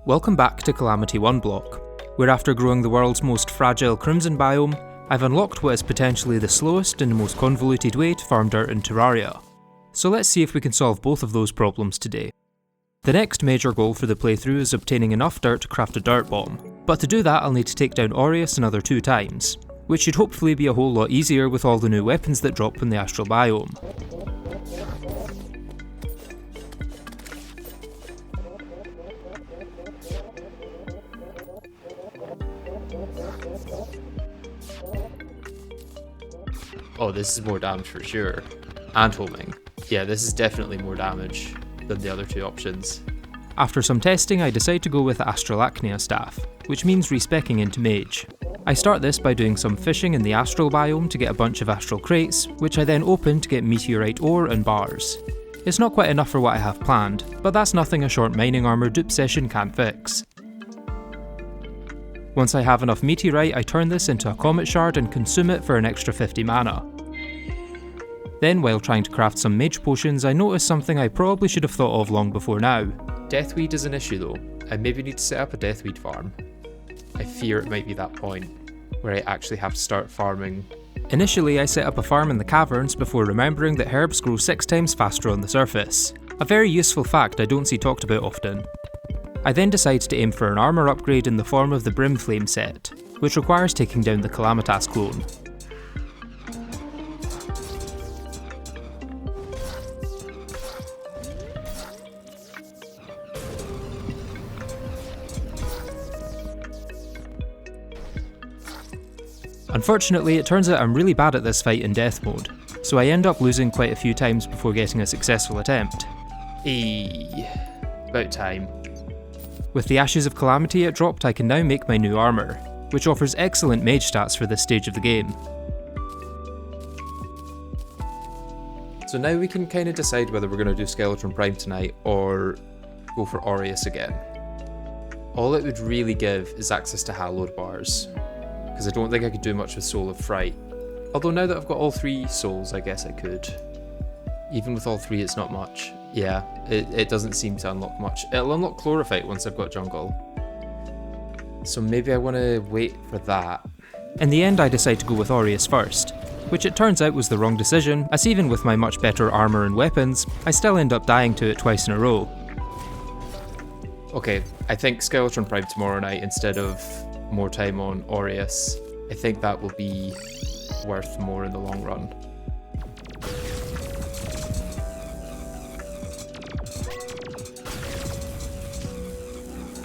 Welcome back to Calamity 1 block, where after growing the world's most fragile Crimson biome, I've unlocked what is potentially the slowest and most convoluted way to farm dirt in Terraria. So let's see if we can solve both of those problems today. The next major goal for the playthrough is obtaining enough dirt to craft a dirt bomb, but to do that I'll need to take down Aureus another 2 times, which should hopefully be a whole lot easier with all the new weapons that drop in the astral biome. Oh, this is more damage for sure. And homing. Yeah, this is definitely more damage than the other 2 options. After some testing, I decide to go with absoluteAquarian staff, which means respeccing into mage. I start this by doing some fishing in the astral biome to get a bunch of astral crates, which I then open to get meteorite ore and bars. It's not quite enough for what I have planned, but that's nothing a short mining armor dupe session can't fix. Once I have enough meteorite, I turn this into a comet shard and consume it for an extra 50 mana. Then, while trying to craft some mage potions, I notice something I probably should have thought of long before now. Deathweed is an issue though. I maybe need to set up a deathweed farm. I fear it might be that point where I actually have to start farming. Initially, I set up a farm in the caverns before remembering that herbs grow 6 times faster on the surface. A very useful fact I don't see talked about often. I then decide to aim for an armour upgrade in the form of the Brimflame set, which requires taking down the Calamitas clone. Unfortunately, it turns out I'm really bad at this fight in death mode, so I end up losing quite a few times before getting a successful attempt. About time. With the Ashes of Calamity it dropped, I can now make my new armour, which offers excellent mage stats for this stage of the game. So now we can kind of decide whether we're going to do Skeleton Prime tonight or go for Aureus again. All it would really give is access to hallowed bars, because I don't think I could do much with Soul of Fright. Although now that I've got all 3 souls, I guess I could. Even with all 3 it's not much. Yeah, it doesn't seem to unlock much. It'll unlock Chlorophyte once I've got jungle. So maybe I want to wait for that. In the end I decide to go with Aureus first, which it turns out was the wrong decision, as even with my much better armour and weapons, I still end up dying to it twice in a row. Okay, I think Skeleton Prime tomorrow night instead of more time on Aureus. I think that will be worth more in the long run.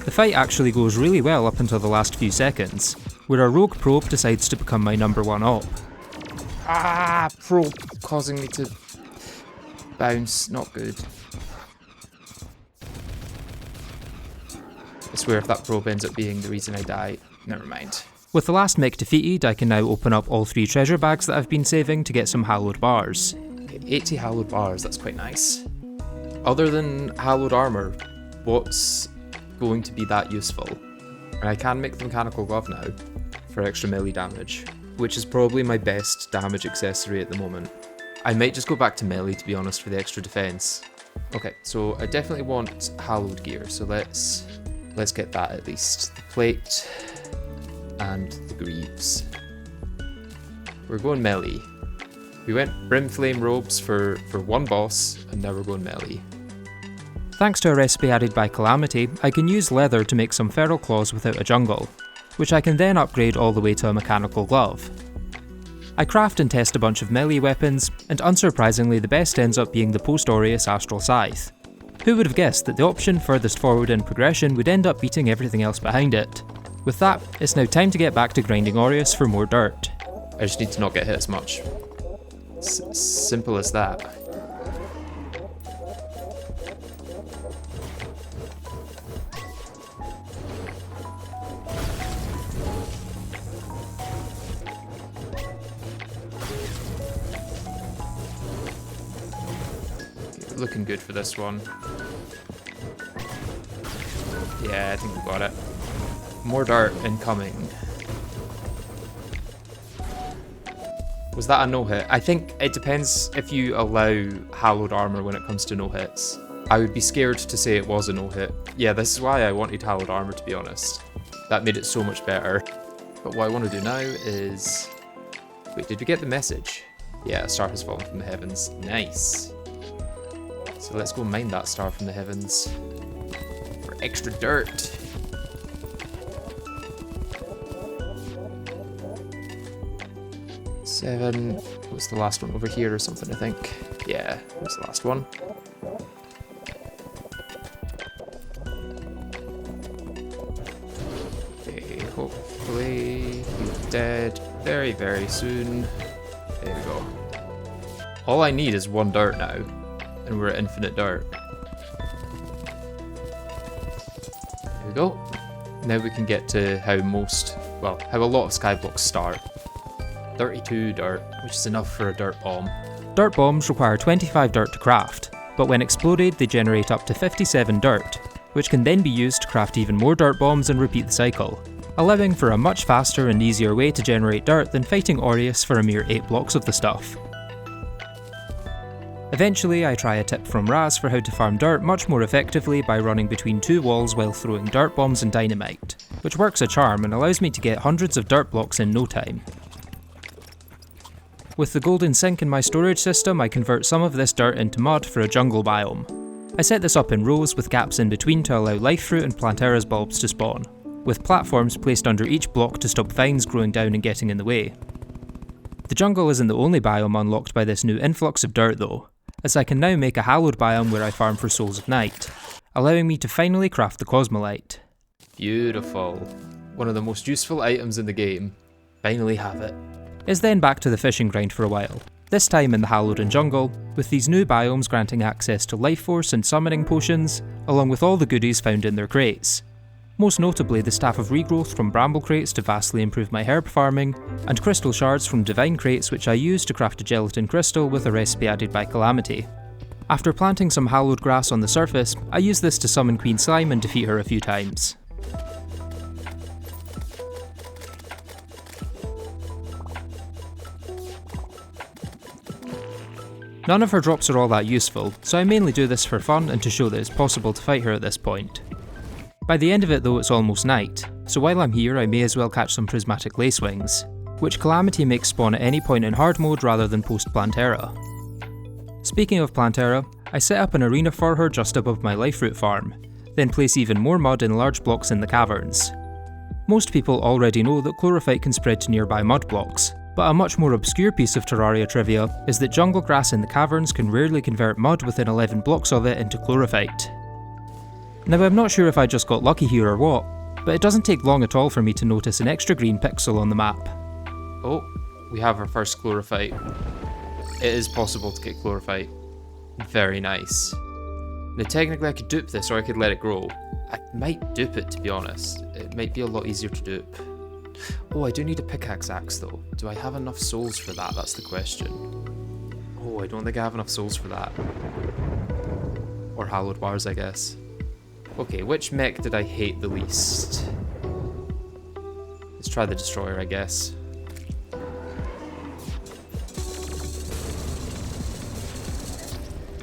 The fight actually goes really well up until the last few seconds, where a rogue probe decides to become my number 1 op. Probe causing me to bounce, not good. I swear if that probe ends up being the reason I die, never mind. With the last mech defeated, I can now open up all 3 treasure bags that I've been saving to get some hallowed bars. Okay, 80 hallowed bars, that's quite nice. Other than hallowed armour, what's going to be that useful? And I can make the mechanical glove now for extra melee damage, which is probably my best damage accessory at the moment. I might just go back to melee to be honest for the extra defense. Okay, so I definitely want hallowed gear, so let's get that at least. The plate and the greaves. We're going melee. We went Brimflame robes for 1 boss, and now we're going melee. Thanks to a recipe added by Calamity, I can use leather to make some feral claws without a jungle, which I can then upgrade all the way to a mechanical glove. I craft and test a bunch of melee weapons, and unsurprisingly the best ends up being the post-Aureus Astral Scythe. Who would have guessed that the option furthest forward in progression would end up beating everything else behind it? With that, it's now time to get back to grinding Aureus for more dirt. I just need to not get hit as much. Simple as that. Looking good for this one. Yeah, I think we got it. More dirt incoming. Was that a no-hit? I think it depends if you allow hallowed armor when it comes to no-hits. I would be scared to say it was a no-hit. Yeah, this is why I wanted hallowed armor, to be honest. That made it so much better. But what I want to do now is... Wait, did we get the message? Yeah, a star has fallen from the heavens. Nice. So let's go mine that star from the heavens for extra dirt. Seven. What's the last one over here or something, I think? Yeah, that's the last one. Okay, hopefully he's dead very, very soon. There we go. All I need is one dirt now, and we're at infinite dirt. There we go. Now we can get to how a lot of Skyblocks start. 32 dirt, which is enough for a dirt bomb. Dirt bombs require 25 dirt to craft, but when exploded they generate up to 57 dirt, which can then be used to craft even more dirt bombs and repeat the cycle, allowing for a much faster and easier way to generate dirt than fighting Aureus for a mere 8 blocks of the stuff. Eventually I try a tip from Raz for how to farm dirt much more effectively by running between 2 walls while throwing dirt bombs and dynamite, which works a charm and allows me to get hundreds of dirt blocks in no time. With the golden sink in my storage system, I convert some of this dirt into mud for a jungle biome. I set this up in rows with gaps in between to allow life fruit and plantaris bulbs to spawn, with platforms placed under each block to stop vines growing down and getting in the way. The jungle isn't the only biome unlocked by this new influx of dirt though, as I can now make a hallowed biome where I farm for souls of night, allowing me to finally craft the cosmolite. Beautiful. One of the most useful items in the game. Finally have it. Is then back to the fishing grind for a while, this time in the hallowed and jungle, with these new biomes granting access to life force and summoning potions, along with all the goodies found in their crates. Most notably the staff of regrowth from bramble crates to vastly improve my herb farming, and crystal shards from divine crates which I use to craft a gelatin crystal with a recipe added by Calamity. After planting some hallowed grass on the surface, I use this to summon Queen Slime and defeat her a few times. None of her drops are all that useful, so I mainly do this for fun and to show that it's possible to fight her at this point. By the end of it though, it's almost night, so while I'm here I may as well catch some prismatic lacewings, which Calamity makes spawn at any point in hard mode rather than post Plantera. Speaking of Plantera, I set up an arena for her just above my life fruit farm, then place even more mud in large blocks in the caverns. Most people already know that chlorophyte can spread to nearby mud blocks, but a much more obscure piece of Terraria trivia is that jungle grass in the caverns can rarely convert mud within 11 blocks of it into chlorophyte. Now I'm not sure if I just got lucky here or what, but it doesn't take long at all for me to notice an extra green pixel on the map. Oh, we have our first chlorophyte. It is possible to get chlorophyte. Very nice. Now technically I could dupe this or I could let it grow. I might dupe it, to be honest. It might be a lot easier to dupe. Oh, I do need a pickaxe axe though. Do I have enough souls for that? That's the question. Oh, I don't think I have enough souls for that. Or hallowed bars, I guess. Okay, which mech did I hate the least? Let's try the destroyer, I guess.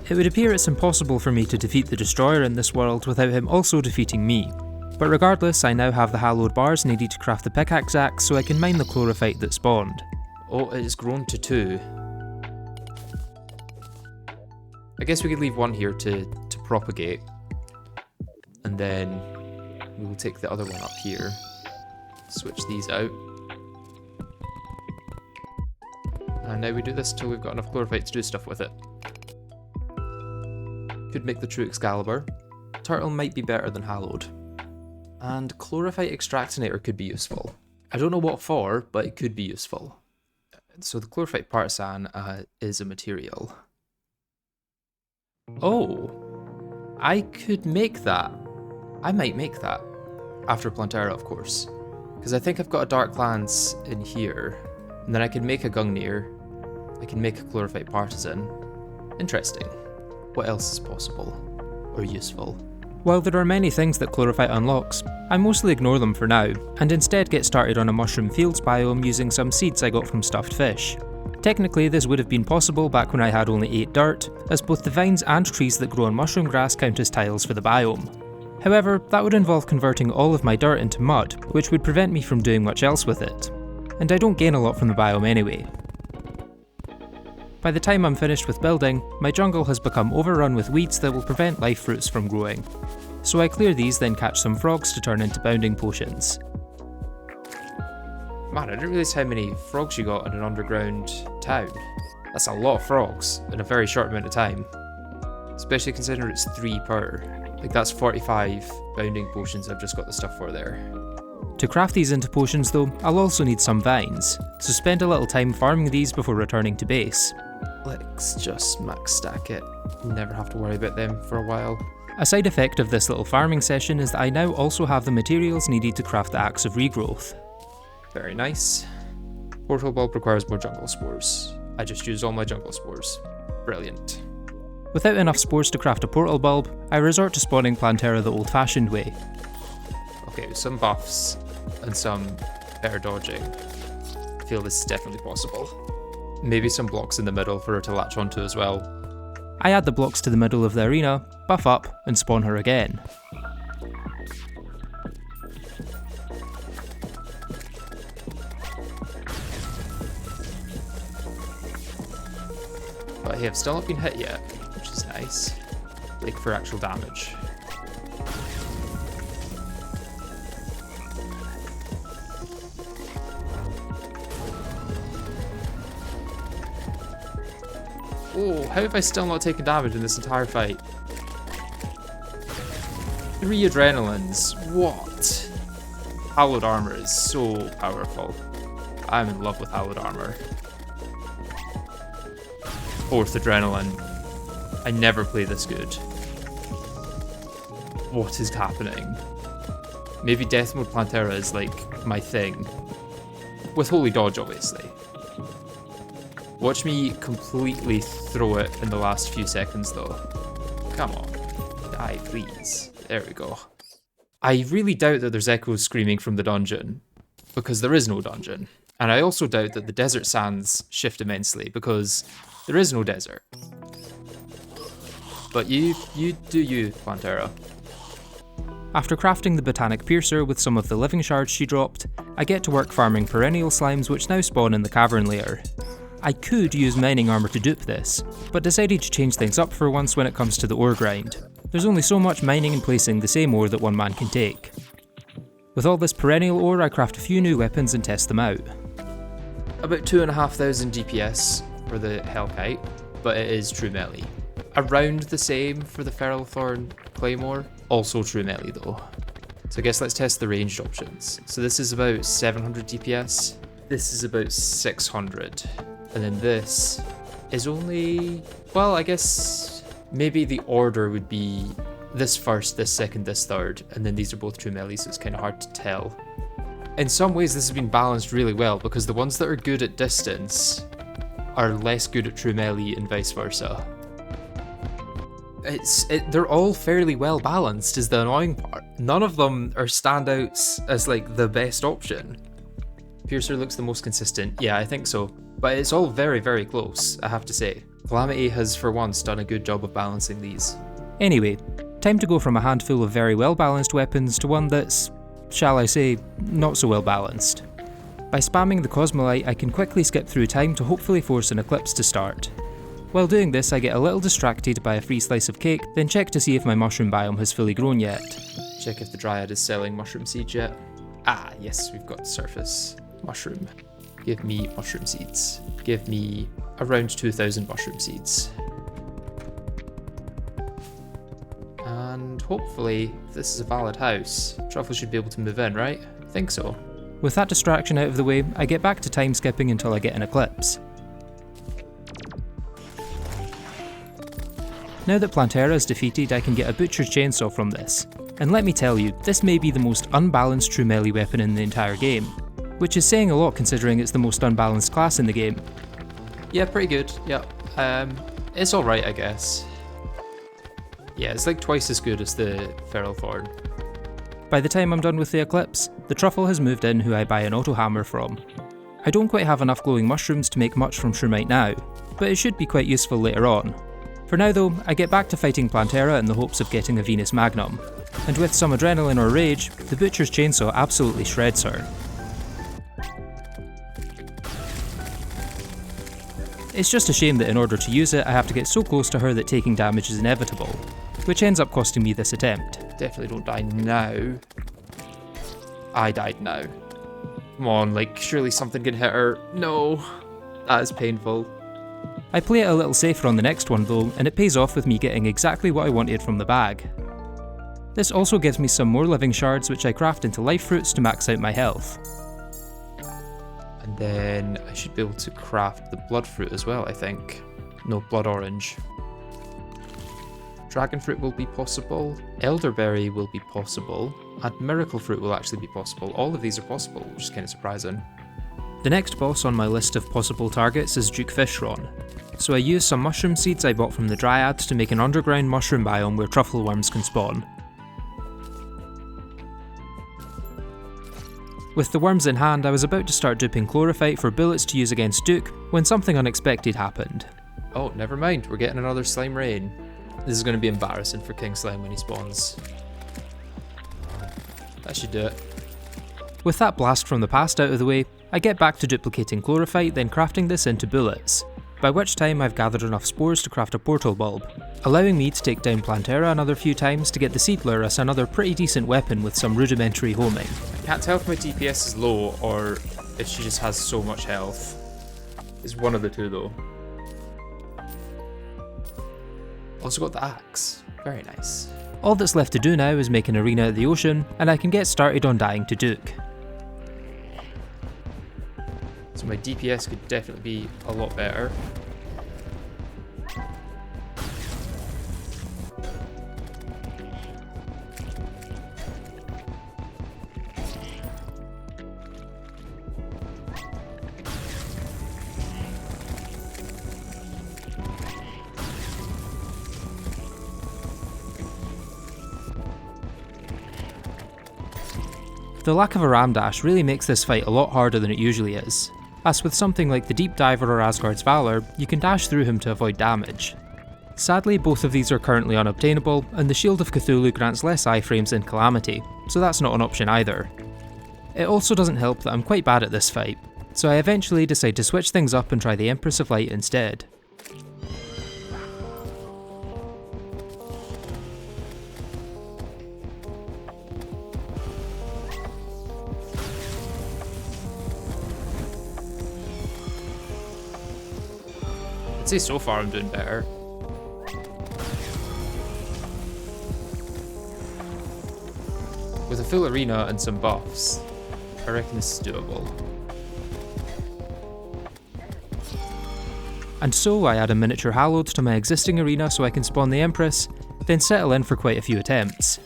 It would appear it's impossible for me to defeat the destroyer in this world without him also defeating me. But regardless, I now have the hallowed bars needed to craft the pickaxe axe so I can mine the chlorophyte that spawned. Oh, it has grown to 2. I guess we could leave one here to propagate. And then we will take the other one up here. Switch these out. And now we do this till we've got enough chlorophyte to do stuff with it. Could make the true Excalibur. Turtle might be better than hallowed. And chlorophyte extractinator could be useful. I don't know what for, but it could be useful. So the chlorophyte partisan is a material. Oh, I could make that. I might make that. After Plantera, of course. Because I think I've got a Dark Lance in here. And then I can make a Gungnir. I can make a chlorophyte partisan. Interesting. What else is possible? Or useful? While there are many things that chlorophyte unlocks, I mostly ignore them for now, and instead get started on a mushroom fields biome using some seeds I got from stuffed fish. Technically, this would have been possible back when I had only 8 dirt, as both the vines and trees that grow on mushroom grass count as tiles for the biome. However, that would involve converting all of my dirt into mud, which would prevent me from doing much else with it. And I don't gain a lot from the biome anyway. By the time I'm finished with building, my jungle has become overrun with weeds that will prevent life fruits from growing. So I clear these, then catch some frogs to turn into bounding potions. Man, I didn't realise how many frogs you got in an underground town. That's a lot of frogs in a very short amount of time. Especially considering it's 3 per. Like, that's 45 bounding potions I've just got the stuff for there. To craft these into potions though, I'll also need some vines, so spend a little time farming these before returning to base. Let's just max stack it. Never have to worry about them for a while. A side effect of this little farming session is that I now also have the materials needed to craft the Axe of Regrowth. Very nice. Portal bulb requires more jungle spores. I just used all my jungle spores. Brilliant. Without enough spores to craft a portal bulb, I resort to spawning Plantera the old-fashioned way. Okay, some buffs and some better dodging. I feel this is definitely possible. Maybe some blocks in the middle for her to latch onto as well. I add the blocks to the middle of the arena, buff up, and spawn her again. But hey, I've still not been hit yet, which is nice. Like, for actual damage. Oh, how have I still not taken damage in this entire fight? 3 adrenalines. What? Hallowed armor is so powerful. I'm in love with hallowed armor. 4th adrenaline. I never play this good. What is happening? Maybe Death Mode Plantera is like my thing. With Holy Dodge, obviously. Watch me completely throw it in the last few seconds though. Come on. Die, please. There we go. I really doubt that there's echoes screaming from the dungeon, because there is no dungeon. And I also doubt that the desert sands shift immensely, because there is no desert. But you do you, Plantera. After crafting the Botanic Piercer with some of the living shards she dropped, I get to work farming perennial slimes which now spawn in the cavern layer. I could use mining armor to dupe this, but decided to change things up for once when it comes to the ore grind. There's only so much mining and placing the same ore that one man can take. With all this perennial ore, I craft a few new weapons and test them out. About 2,500 DPS for the Hellkite, but it is true melee. Around the same for the Feral Thorn Claymore, also true melee though. So I guess let's test the ranged options. So this is about 700 DPS, this is about 600, and then this is only, well, I guess maybe the order would be this first, this second, this third, and then these are both true melee, so it's kind of hard to tell. In some ways this has been balanced really well, because the ones that are good at distance are less good at true melee and vice versa. They're all fairly well balanced is the annoying part. None of them are standouts as like the best option. Piercer looks the most consistent, yeah, I think so. But it's all very, very close, I have to say. Calamity has for once done a good job of balancing these. Anyway, time to go from a handful of very well balanced weapons to one that's, shall I say, not so well balanced. By spamming the Cosmolite, I can quickly skip through time to hopefully force an eclipse to start. While doing this, I get a little distracted by a free slice of cake, then check to see if my mushroom biome has fully grown yet. Check if the Dryad is selling mushroom seeds yet. Ah, yes, we've got surface mushroom. Give me mushroom seeds. Give me around 2,000 mushroom seeds. And hopefully, if this is a valid house, Truffle should be able to move in, right? I think so. With that distraction out of the way, I get back to time skipping until I get an eclipse. Now that Plantera is defeated, I can get a butcher's chainsaw from this. And let me tell you, this may be the most unbalanced true melee weapon in the entire game. Which is saying a lot considering it's the most unbalanced class in the game. Yeah, pretty good, yeah. It's alright, I guess. Yeah, it's like twice as good as the Feral Thorn. By the time I'm done with the eclipse, the Truffle has moved in who I buy an auto hammer from. I don't quite have enough glowing mushrooms to make much from Shroomite now, but it should be quite useful later on. For now though, I get back to fighting Plantera in the hopes of getting a Venus Magnum, and with some adrenaline or rage, the Butcher's Chainsaw absolutely shreds her. It's just a shame that in order to use it I have to get so close to her that taking damage is inevitable, which ends up costing me this attempt. Definitely don't die now. I died now. Come on, like, surely something can hit her. No, that is painful. I play it a little safer on the next one though, and it pays off with me getting exactly what I wanted from the bag. This also gives me some more living shards which I craft into life fruits to max out my health. And then I should be able to craft the blood fruit as well, I think. No, blood orange. Dragon fruit will be possible, elderberry will be possible, and miracle fruit will actually be possible. All of these are possible, which is kind of surprising. The next boss on my list of possible targets is Duke Fishron. So I use some mushroom seeds I bought from the Dryads to make an underground mushroom biome where truffle worms can spawn. With the worms in hand, I was about to start duping chlorophyte for bullets to use against Duke when something unexpected happened. Oh, never mind, we're getting another slime rain. This is going to be embarrassing for King Slime when he spawns. That should do it. With that blast from the past out of the way, I get back to duplicating chlorophyte, then crafting this into bullets, by which time I've gathered enough spores to craft a portal bulb, allowing me to take down Plantera another few times to get the Seed Lure as another pretty decent weapon with some rudimentary homing. I can't tell if my DPS is low or if she just has so much health. It's one of the two though. Also got the axe. Very nice. All that's left to do now is make an arena at the ocean, and I can get started on dying to Duke. So my DPS could definitely be a lot better. The lack of a ram dash really makes this fight a lot harder than it usually is, as with something like the Deep Diver or Asgard's Valor, you can dash through him to avoid damage. Sadly, both of these are currently unobtainable, and the Shield of Cthulhu grants less iframes than Calamity, so that's not an option either. It also doesn't help that I'm quite bad at this fight, so I eventually decide to switch things up and try the Empress of Light instead. I'd say so far I'm doing better. With a full arena and some buffs, I reckon this is doable. And so I add a miniature hallowed to my existing arena so I can spawn the Empress, then settle in for quite a few attempts.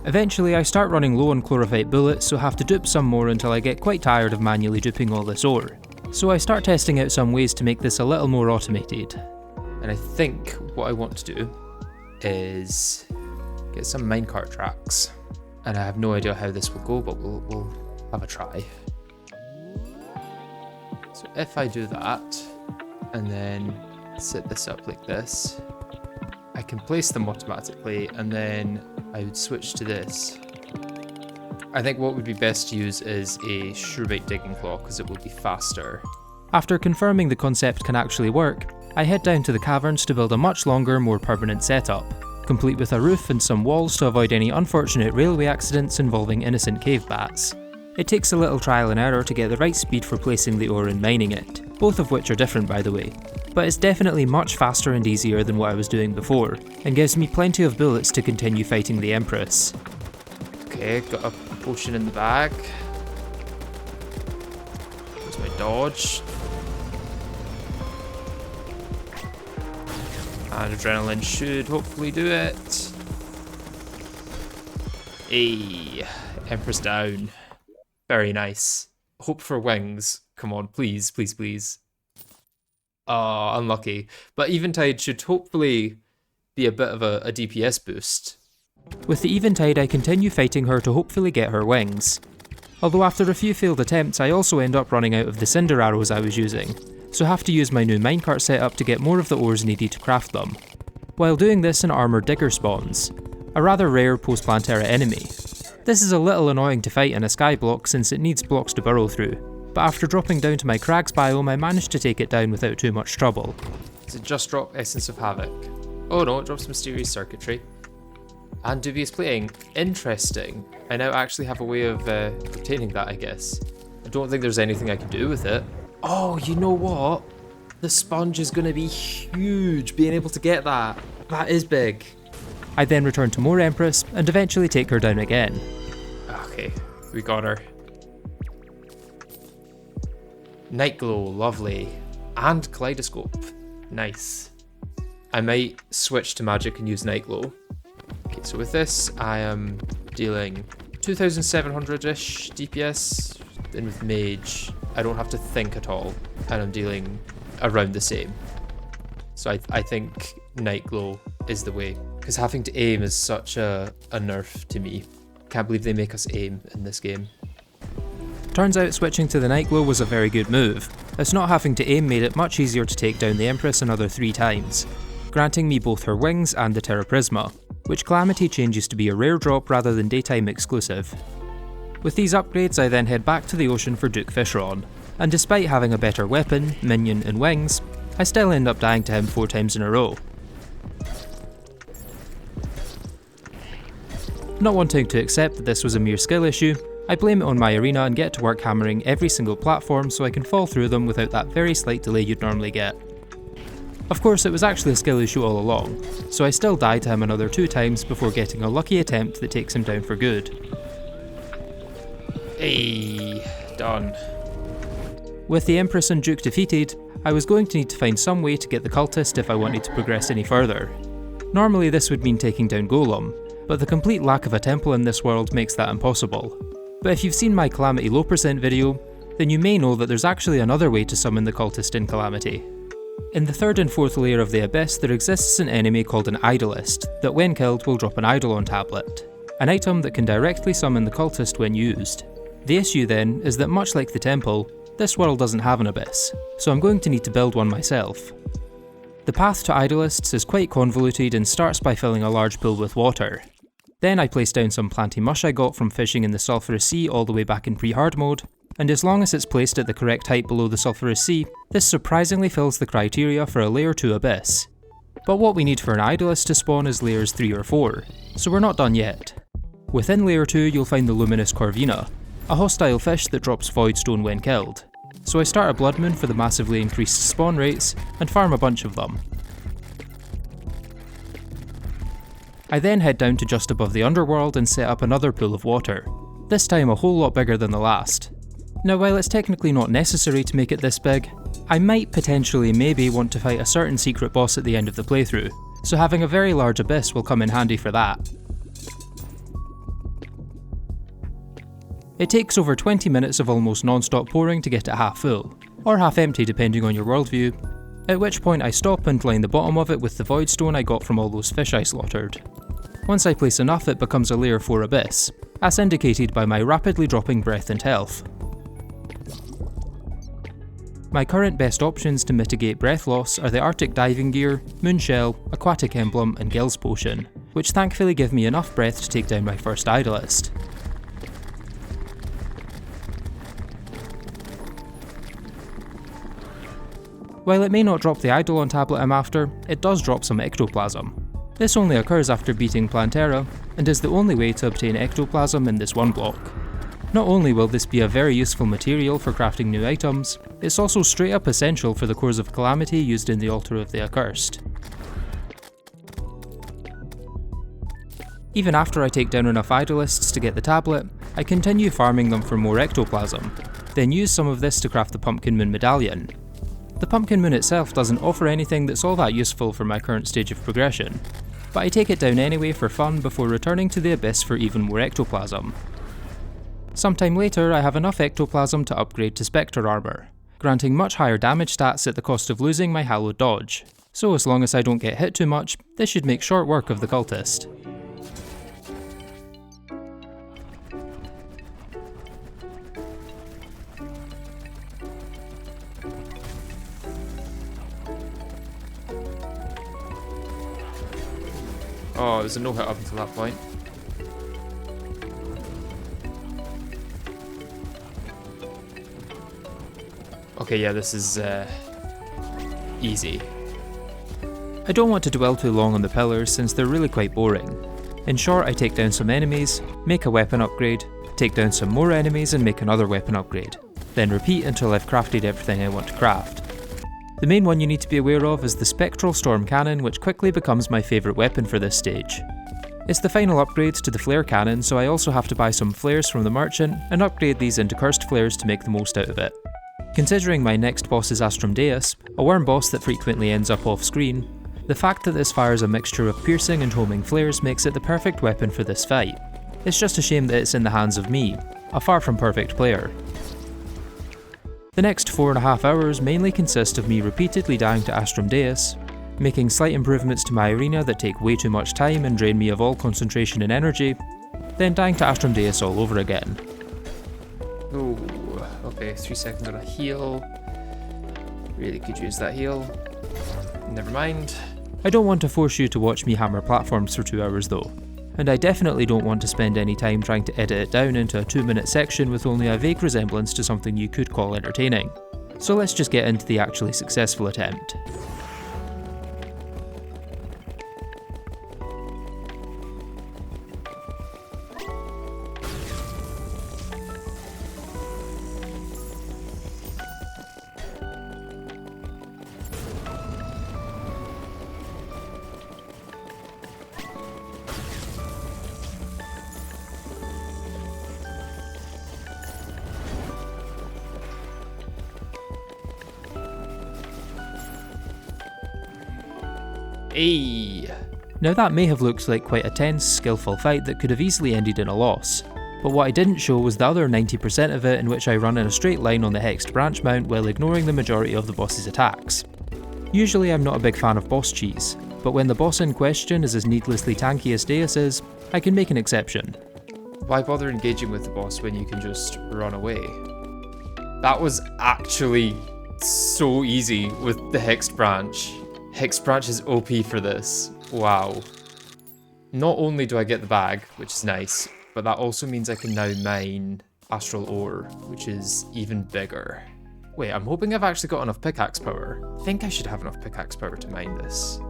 Eventually I start running low on chlorophyte bullets, so have to dupe some more until I get quite tired of manually duping all this ore. So I start testing out some ways to make this a little more automated. And I think what I want to do is get some minecart tracks. And I have no idea how this will go, but we'll have a try. So if I do that, and then set this up like this, I can place them automatically, and then I would switch to this. I think what would be best to use is a Shroomite digging claw, because it will be faster. After confirming the concept can actually work, I head down to the caverns to build a much longer, more permanent setup, complete with a roof and some walls to avoid any unfortunate railway accidents involving innocent cave bats. It takes a little trial and error to get the right speed for placing the ore and mining it, both of which are different by the way, but it's definitely much faster and easier than what I was doing before, and gives me plenty of bullets to continue fighting the Empress. Okay, got a potion in the bag. There's my dodge. And adrenaline should hopefully do it. Hey, Empress down. Very nice. Hope for wings. Come on, please, please, please. Oh, unlucky. But Eventide should hopefully be a bit of a DPS boost. With the Eventide, I continue fighting her to hopefully get her wings. Although after a few failed attempts, I also end up running out of the cinder arrows I was using, so have to use my new minecart setup to get more of the ores needed to craft them. While doing this, an armoured digger spawns, a rather rare post-Plantera enemy. This is a little annoying to fight in a skyblock since it needs blocks to burrow through, but after dropping down to my crags biome I managed to take it down without too much trouble. Does it just drop Essence of Havoc? Oh no, it drops Mysterious Circuitry. And Dubious Plating. Interesting. I now actually have a way of obtaining that, I guess. I don't think there's anything I can do with it. Oh, you know what? The sponge is going to be huge, being able to get that. That is big. I then return to more Empress, and eventually take her down again. Okay, we got her. Nightglow, lovely. And Kaleidoscope. Nice. I might switch to magic and use Nightglow. Okay, so with this, I am dealing 2,700-ish DPS. Then with Mage, I don't have to think at all, and I'm dealing around the same. So I think Nightglow is the way, because having to aim is such a nerf to me. Can't believe they make us aim in this game. Turns out switching to the Nightglow was a very good move, as not having to aim made it much easier to take down the Empress another 3 times, granting me both her wings and the Terra Prisma, which Calamity changes to be a rare drop rather than daytime exclusive. With these upgrades I then head back to the ocean for Duke Fisheron, and despite having a better weapon, minion and wings, I still end up dying to him 4 times in a row. Not wanting to accept that this was a mere skill issue, I blame it on my arena and get to work hammering every single platform so I can fall through them without that very slight delay you'd normally get. Of course, it was actually a skill issue all along, so I still die to him another 2 times before getting a lucky attempt that takes him down for good. Hey, done. With the Empress and Duke defeated, I was going to need to find some way to get the cultist if I wanted to progress any further. Normally this would mean taking down Golem, but the complete lack of a temple in this world makes that impossible. But if you've seen my Calamity low percent video, then you may know that there's actually another way to summon the cultist in Calamity. In the 3rd and 4th layer of the Abyss there exists an enemy called an Idolist, that when killed will drop an Eidolon tablet, an item that can directly summon the cultist when used. The issue then is that much like the temple, this world doesn't have an Abyss, so I'm going to need to build one myself. The path to Idolists is quite convoluted and starts by filling a large pool with water. Then I place down some planty mush I got from fishing in the sulphurous sea all the way back in pre-hard mode, and as long as it's placed at the correct height below the sulphurous sea, this surprisingly fills the criteria for a layer 2 Abyss. But what we need for an Idolist to spawn is layers 3 or 4, so we're not done yet. Within layer 2 you'll find the Luminous Corvina, a hostile fish that drops Voidstone when killed. So I start a Blood Moon for the massively increased spawn rates, and farm a bunch of them. I then head down to just above the underworld and set up another pool of water, this time a whole lot bigger than the last. Now while it's technically not necessary to make it this big, I might potentially maybe want to fight a certain secret boss at the end of the playthrough, so having a very large abyss will come in handy for that. It takes over 20 minutes of almost non-stop pouring to get it half full, or half empty depending on your worldview, at which point I stop and line the bottom of it with the Voidstone I got from all those fish I slaughtered. Once I place enough it becomes a layer 4 abyss, as indicated by my rapidly dropping breath and health. My current best options to mitigate breath loss are the Arctic Diving Gear, Moonshell, Aquatic Emblem and Gills Potion, which thankfully give me enough breath to take down my first Idolist. While it may not drop the Eidolon tablet I'm after, it does drop some ectoplasm. This only occurs after beating Plantera, and is the only way to obtain ectoplasm in this one block. Not only will this be a very useful material for crafting new items, it's also straight up essential for the cores of Calamity used in the Altar of the Accursed. Even after I take down enough Idolists to get the tablet, I continue farming them for more ectoplasm, then use some of this to craft the Pumpkin Moon Medallion. The Pumpkin Moon itself doesn't offer anything that's all that useful for my current stage of progression, but I take it down anyway for fun before returning to the Abyss for even more ectoplasm. Sometime later I have enough ectoplasm to upgrade to Spectre armour, granting much higher damage stats at the cost of losing my hallowed dodge, so as long as I don't get hit too much, this should make short work of the cultist. Oh, there's a no hit up until that point. Okay, yeah, this is easy. I don't want to dwell too long on the pillars since they're really quite boring. In short, I take down some enemies, make a weapon upgrade, take down some more enemies and make another weapon upgrade, then repeat until I've crafted everything I want to craft. The main one you need to be aware of is the Spectral Storm Cannon, which quickly becomes my favourite weapon for this stage. It's the final upgrade to the Flare Cannon, so I also have to buy some flares from the merchant and upgrade these into cursed flares to make the most out of it. Considering my next boss is Astromdeus, a worm boss that frequently ends up off screen, the fact that this fires a mixture of piercing and homing flares makes it the perfect weapon for this fight. It's just a shame that it's in the hands of me, a far from perfect player. The next 4.5 hours mainly consist of me repeatedly dying to Astromdeus, making slight improvements to my arena that take way too much time and drain me of all concentration and energy, then dying to Astromdeus all over again. Oh, okay, 3 seconds on a heal. Really could use that heal. Never mind. I don't want to force you to watch me hammer platforms for 2 hours though, and I definitely don't want to spend any time trying to edit it down into a 2-minute section with only a vague resemblance to something you could call entertaining. So let's just get into the actually successful attempt. Hey. Now that may have looked like quite a tense, skillful fight that could have easily ended in a loss, but what I didn't show was the other 90% of it in which I run in a straight line on the hexed branch mount while ignoring the majority of the boss's attacks. Usually I'm not a big fan of boss cheese, but when the boss in question is as needlessly tanky as Deus is, I can make an exception. Why bother engaging with the boss when you can just run away? That was actually so easy with the hexed branch. Hexed branch is OP for this. Wow. Not only do I get the bag, which is nice, but that also means I can now mine astral ore, which is even bigger. Wait, I'm hoping I've actually got enough pickaxe power. I think I should have enough pickaxe power to mine this.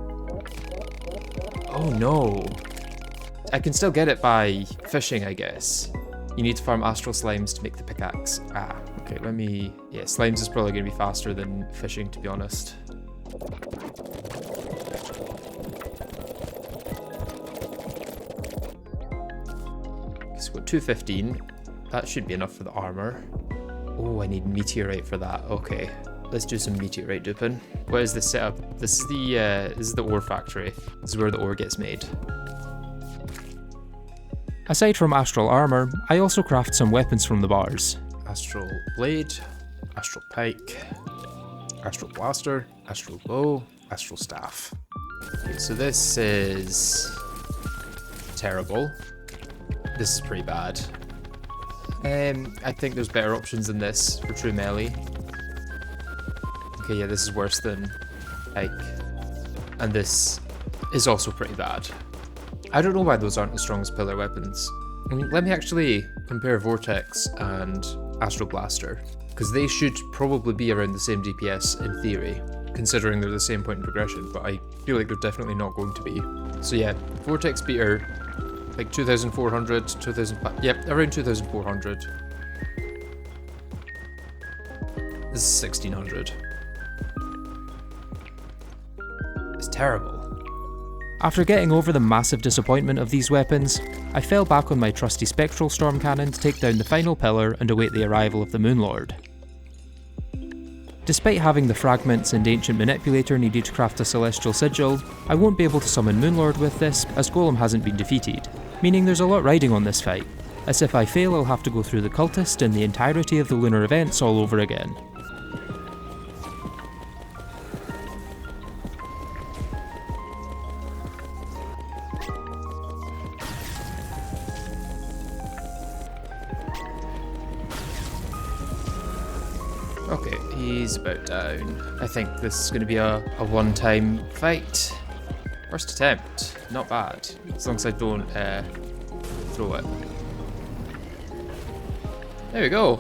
Oh no. I can still get it by fishing, I guess. You need to farm astral slimes to make the pickaxe. Ah, okay, let me... Yeah, slimes is probably going to be faster than fishing, to be honest. So we've got 215. That should be enough for the armor. Oh, I need meteorite for that. Okay, let's do some meteorite duping. What is this setup? This is the ore factory. This is where the ore gets made. Aside from astral armor, I also craft some weapons from the bars. Astral blade, astral pike, astral blaster, astral bow, astral staff. Okay, so this is terrible. This is pretty bad. I think there's better options than this for true melee. Okay, yeah, this is worse than pike. And this is also pretty bad. I don't know why those aren't the strongest pillar weapons. I mean, let me actually compare Vortex and Astral Blaster, because they should probably be around the same DPS in theory, considering they're the same point in progression, but I feel like they're definitely not going to be. So yeah, Vortex beater, like 2,400, 2,000, yep, around 2,400. This is 1,600. It's terrible. After getting over the massive disappointment of these weapons, I fell back on my trusty Spectral Storm Cannon to take down the final pillar and await the arrival of the Moonlord. Despite having the fragments and ancient manipulator needed to craft a celestial sigil, I won't be able to summon Moonlord with this as Golem hasn't been defeated, meaning there's a lot riding on this fight, as if I fail I'll have to go through the cultist and the entirety of the lunar events all over again. Okay, he's about down. I think this is going to be a one-time fight. First attempt, not bad, as long as I don't throw it. There we go.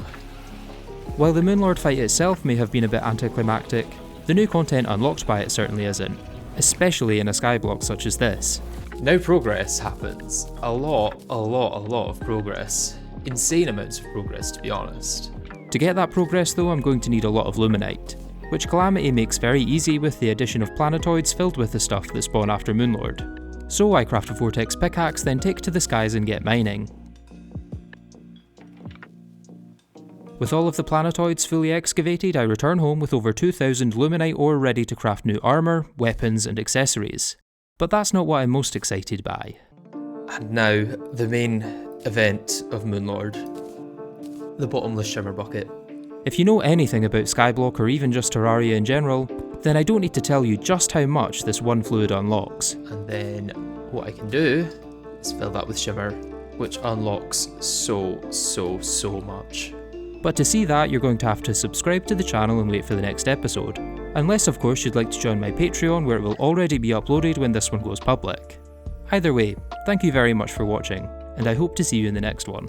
While the Moonlord fight itself may have been a bit anticlimactic, the new content unlocked by it certainly isn't, especially in a skyblock such as this. Now progress happens. A lot of progress. Insane amounts of progress, to be honest. To get that progress though, I'm going to need a lot of Luminite, which Calamity makes very easy with the addition of planetoids filled with the stuff that spawn after Moonlord. So I craft a vortex pickaxe, then take to the skies and get mining. With all of the planetoids fully excavated, I return home with over 2,000 Luminite ore ready to craft new armour, weapons and accessories. But that's not what I'm most excited by. And now, the main event of Moonlord. The bottomless Shimmer bucket. If you know anything about Skyblock or even just Terraria in general, then I don't need to tell you just how much this one fluid unlocks. And then what I can do is fill that with Shimmer, which unlocks so much. But to see that, you're going to have to subscribe to the channel and wait for the next episode. Unless of course you'd like to join my Patreon, where it will already be uploaded when this one goes public. Either way, thank you very much for watching, and I hope to see you in the next one.